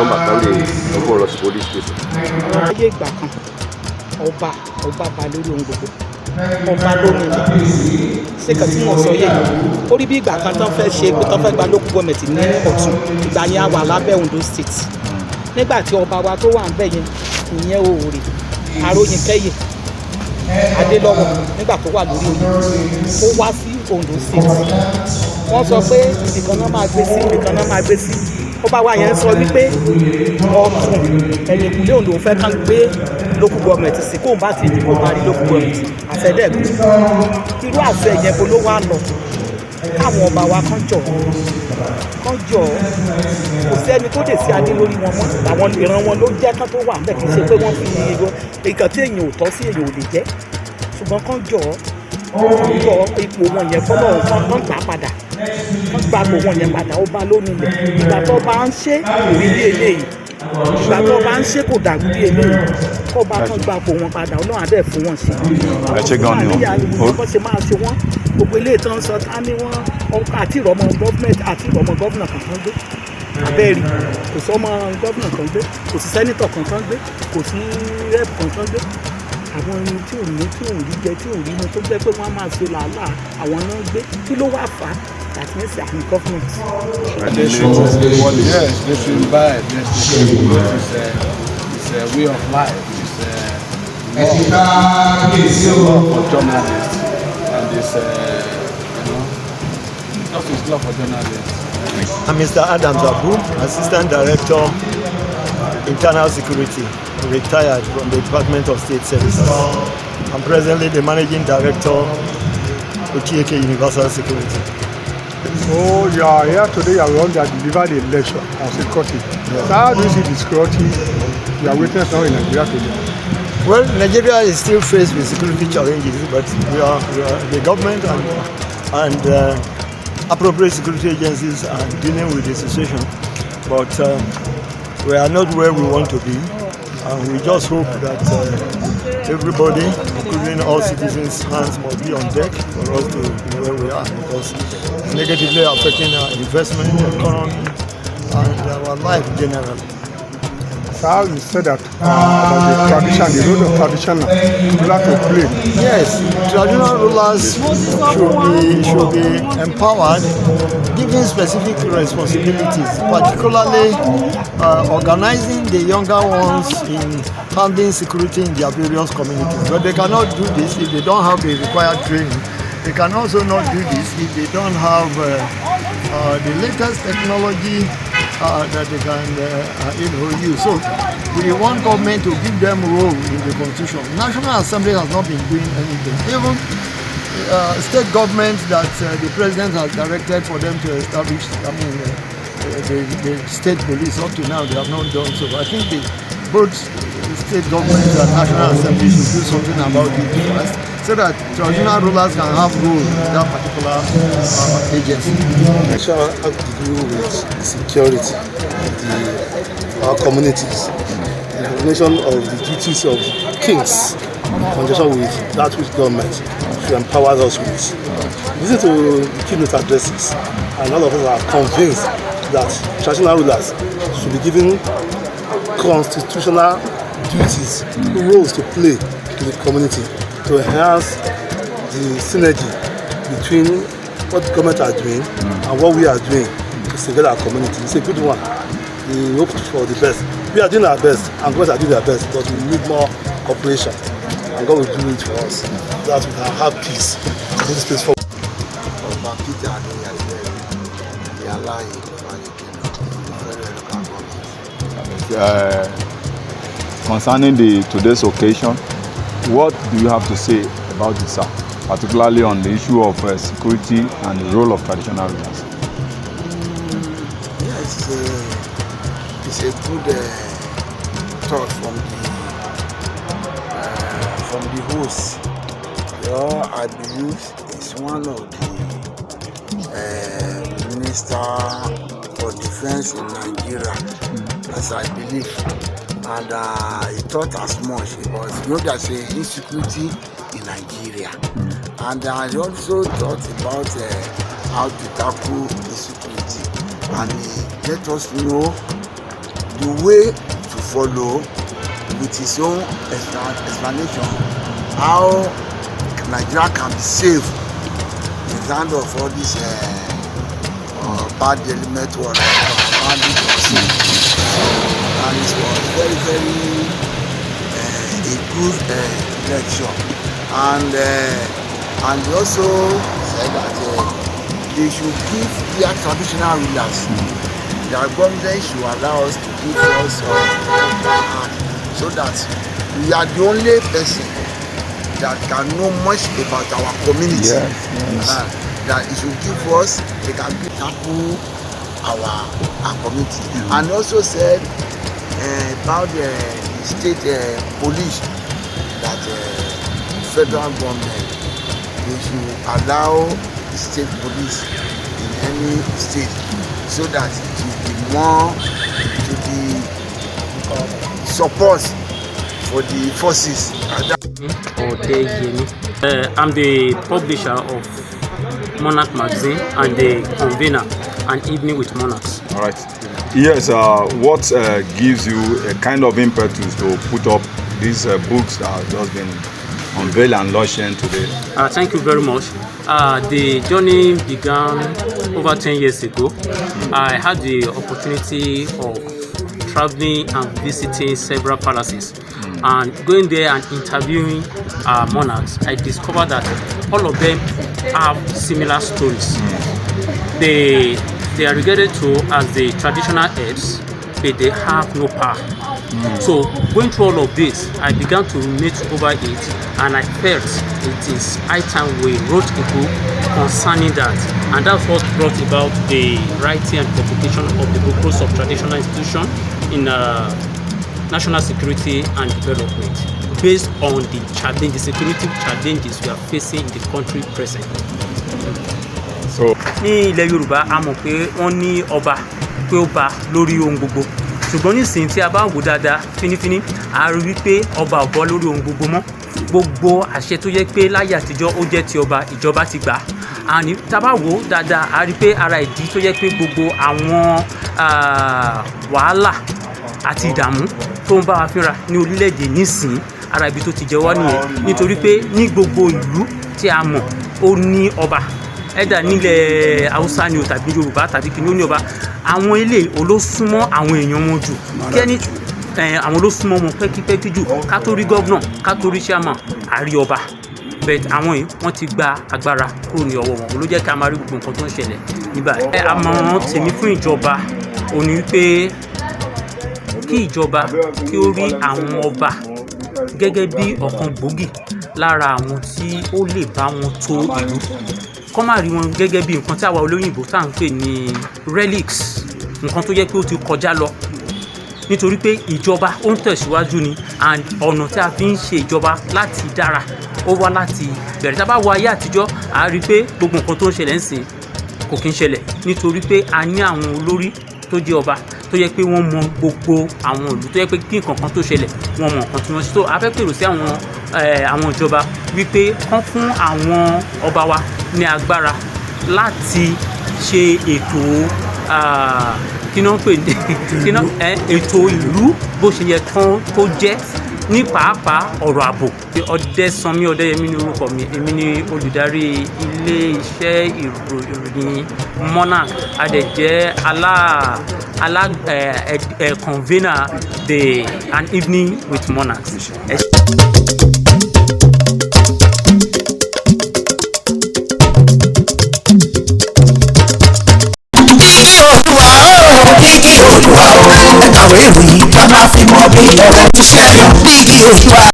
come back the police station. Ayé ìgbà kan ọba ba lórí ohun gbogbo ọba ló nílẹ̀ ṣé kan tí mo sọ yé ó rí bí ìgbà kan tán fẹ́ ṣe pé tán fẹ́ gba local government ní Ọ̀tún ìgbà yẹn a wà lábẹ́ Ondo state nígbà tí ọba wa tó wà ń bẹ̀ yẹn ìyẹn Òòrè Aróyinkẹ́yè Adélọ́wọ̀ nígbà tó wà lórí oyè ó wá sí Ondo state wọ́n sọ pé ibìkan náà máa gbé sí ibìkan náà máa gbé sí ọba wa yẹn sọ wípé Ọ̀tún ẹ̀yìn ìpínlẹ̀ Ondo fẹ́ kán gbé local government sí kóun bá ti dìbò parí local government àfẹ́dẹ́gbẹ́ irú àfẹ́ yẹn kó ló wá lọ káwọn ọba wa kán jọ kò sẹ́ni tó lè sí adé lórí wọn mọ́ àwọn ìran wọn ló jẹ́ kán tó wà níbẹ̀ kì í ṣe pé wọ́n fi nǹkan tí èèyàn ò tọ́ sí èèyàn ò lè jẹ́ ṣùgbọ́n kán jọ ipò wọn yẹn kọ́ lọ́wọ́ kán gbà padà kán gba ipò wọn yẹn padà ó bá lónìí lẹ̀ ìgbà tó bá ń ṣe kò rí bí eléyìí ìgbà tó bá ń ṣe kò dàgbù bí eléyìí kó bá kán gba ipò wọn padà ọlọ́run á dẹ̀ fún wọn ṣe. ẹ ṣe gan ni o bó ṣe máa ṣe wọ́n gbogbo ilé ìtàn sọ tá ní wọ́n àti ìrọ̀mọ gọ́fìnmẹ̀ntì àti ìrọ̀mọ gọ́fìnà kankan gbé abẹ́rì kò sọ́mọ gọ́fìnà kan gbé kò sí sẹ́nitọ̀ kankan gbé kò sí rẹ́pù kankan gbé àwọn ẹni tí ò ní tí ò rí jẹ tí ò rí mu tó jẹ́ pé wọ́n á máa ṣe làálàá àwọn náà gbé kí ló wà fà á that means they are in government. Yes, they should imbibe. Yes, it's a way of life. It's love for journalists, and it's it's love for journalists. I'm Mr. Adam Zabu, Assistant Director, Internal Security, retired from the Department of State Services. I'm presently the Managing Director of TAK Universal Security. So you are here today, you are going to deliver the lecture on security. Yes. So how do you see the security you are witnessing now in Nigeria today? Well, Nigeria is still faced with security challenges, but we are the government and appropriate security agencies are dealing with the situation. But we are not where we want to be, and we just hope that everybody, including all citizens' hands, must be on deck for us to be where we are, because it's negatively affecting our investment, economy, and our life generally. So how you said that about the tradition, the role of traditional ruler to play? Yes, traditional rulers should be empowered, given specific responsibilities, particularly organizing the younger ones in handling security in their various communities. But they cannot do this if they don't have the required training. They can also not do this if they don't have the latest technology that they can use. So we want government to give them a role in the constitution. National Assembly has not been doing anything. Even state governments that the president has directed for them to establish, the state police, up to now they have not done so. I think both state governments and National Assembly should do something about it first, so that traditional rulers can have role in that particular agency. National have to do with security of our communities, the recognition of the duties of kings, in conjunction with that which government should empower us with. Listen to the keynote addresses, and all of us are convinced that traditional rulers should be given constitutional duties, roles to play to the community, to enhance the synergy between what the government are doing and what we are doing to safeguard our community. It's a good one. We hope for the best. We are doing our best, and government are doing their best, but we need more cooperation, and God will do it for us, so that we can have peace in this place forward. Concerning today's occasion, what do you have to say about this, sir? Particularly on the issue of security and the role of traditional rulers? Yes, it's a good thought from the host. I believe it's one of the minister for defense in Nigeria, as I believe. And he thought as much about, there's an insecurity in Nigeria. And I also thought about how to tackle insecurity. And he let us know the way to follow with his own explanation how Nigeria can be saved in the hand of all these bad elements or bandit or sin. And it was very, very a good lecture. And he also said that they should give their traditional rulers. Their government should allow us to give us so that we are the only person that can know much about our community. That it should give us, they can tackle our community. And also said about the state police that federal government they should allow the state police in any state so that it will be more to the support for the forces. I'm the publisher of Monarch magazine and the convener An Evening with Monarchs. All right. Yes. What gives you a kind of impetus to put up these books that have just been unveiled and launched today? Thank you very much. The journey began over 10 years ago. I had the opportunity of traveling and visiting several palaces. And going there and interviewing monarchs, I discovered that all of them have similar stories. They are regarded to as the traditional heads, but they have no power. So going through all of this, I began to ruminate over it, and I felt it is high time we wrote a book concerning that, and that's what brought about the writing and publication of the book Roots of Traditional Institution in National Security and Development, based on the security challenges we are facing in the country present. So, ní ilẹ̀ Yorùbá a mọ̀ pé wọ́n ní ọba pé ó ba lórí ohun gbogbo, ṣùgbọ́n nísìnyí tí a bá wò dáadáa fínífíní a rí wípé ọba ò bọ́ lórí ohun gbogbo mọ́. Gbogbo àṣẹ tó yẹ pé láyé àtijọ́ ó jẹ́ ti ọba, ìjọba ti gbà. Àní tá a bá wò dáadáa a rí pé ara ìdí tó yẹ pé gbogbo àwọn wàhálà àti ìdààmú tó ń bá wa fínra ní orílẹ̀-èdè nísìnyí ara ibi tó ti jẹ wá nìyẹn, nítorí pé ní gbogbo ìlú tí a mọ̀ ó ní ọba, ẹ̀dà nílẹ̀ Haúsá ni o tàbí Yorùbá tàbí kí ni ó ní ọba. Àwọn ilé olósúnmọ́ àwọn èèyàn wọn jù, kẹ́ni àwọn olósúnmọ́ wọn pẹ́kípẹ́kí jù, ká tó rí gọ́vnà ká tó rí chairman àrí ọba, but àwọn yìí wọ́n ti gba agbára kúrò ní ọwọ́ wọn ló jẹ́ ká máa rí gbogbo nǹkan tó ń ṣẹlẹ̀ níbà. Àmọ̀ràn tèmi fún ìjọba ó ní wípé kí ìjọba kí ó rí àwọn ọba gẹ́gẹ́ bí ọ̀kan gbòógì lára àwọn tí ó lè bá wọn tó ìlú, kọ́ máa rí wọn gẹ́gẹ́ bí nǹkan tí àwa olóyìnbó tá à ń pè ní relics, nǹkan tó yẹ pé ó ti kọjá lọ, nítorí pé ìjọba ó ń tẹ̀síwájú ni, and ọ̀nà tí a fi ń ṣe ìjọba láti dára ó wá láti bẹ̀rẹ̀. Tá a bá wo ayé àtijọ́ a rí pé gbogbo nǹkan tó ń ṣẹlẹ̀ ń sìn kò kí ń ṣẹlẹ̀, nítorí pé a ní àwọn olórí tó jẹ́ ọba tó yẹ pé wọ́n mọ gbogbo àwọn ìlú, tó yẹ pé kí nǹkan kan tó ṣẹlẹ̀ wọ́n mọ nǹkan tí wọ́n ṣe. tó a fẹ́ pèrò sí àwọn ìjọba wípé kán fún àwọn ọba wa ní agbára láti ṣe ètò ètò ìlú bó ṣe yẹ kán tó jẹ́, ní pàápàá ọ̀rọ̀ ààbò. Ọdẹ́sanmí Ọdẹ́yẹmí ní orúkọ mi, èmi ni olùdarí ilé iṣẹ́ ìròyìn Monarch, a dẹ̀ jẹ́ convener the An Evening with Monarchs. Olúwa o, ẹ̀kàwé ìròyìn bàbá fi mọ́ bí ọ̀rọ̀ ti ṣẹlẹ̀. Bíkí Olúwa.